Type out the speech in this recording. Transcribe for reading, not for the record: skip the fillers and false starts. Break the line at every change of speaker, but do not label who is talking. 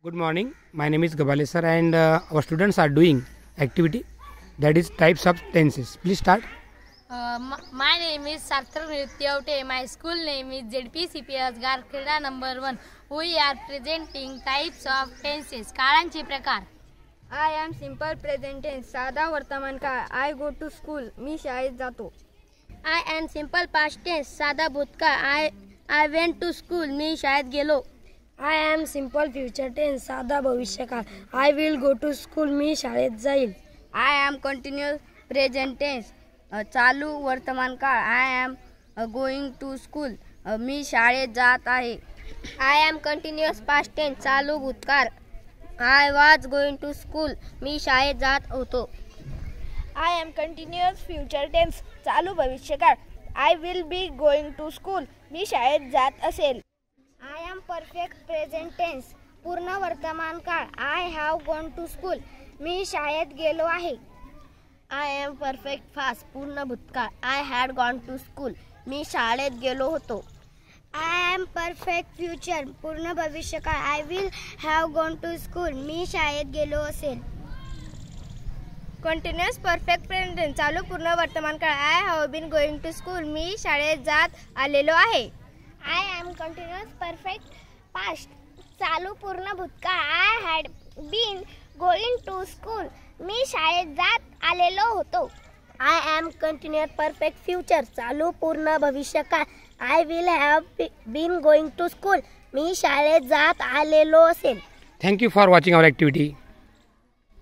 Good morning. My name is Gabale sir, and our students are doing activity that is types of tenses. Please start.
My name is Sarthak Nrityaute. My school name is ZPCPS Garkheda number 1. We are presenting types of tenses. काळांचे प्रकार.
I am simple present tense. साधा वर्तमान काळ. I go to school. मी शाळेत जातो.
I am simple past tense. साधा भूतकाळ. I went to school. मी शाळेत गेलो.
I am simple future tense. साधा भविष्यकाळ. I will go to school. मी शाळेत जाईल. I am continuous present tense. चालू वर्तमान काळ. I am going to school. मी शाळेत जात आहे.
I am continuous past tense. चालू भूतकाळ. I was going to school. मी शाळेत जात होतो.
I am continuous future tense. चालू भविष्यकाळ. I will be going to school. मी शाळेत जात असेल. I am perfect present tense. पूर्ण वर्तमान काळ. I have gone to school. मी शाळेत गेलो आहे.
I am perfect past. पूर्ण भूतकाळ. I had gone to school. मी शाळेत गेलो होतो.
I am perfect future. पूर्ण भविष्यकाळ. I will have gone to school. मी शाळेत गेलो असेल. Continuous perfect present tense. चालू पूर्ण वर्तमान काळ. I have been going to school. मी शाळेत जात आलेलो आहे. I am continuous perfect past. चालू पूर्ण भूतकाळ. I had been going to school. मी शाळेत जात आलेलो होतो.
I am continuous perfect future. चालू पूर्ण भविष्यकाळ. I will have been going to school. मी शाळेत जात आलेलो असेल.
Thank you for watching our activity.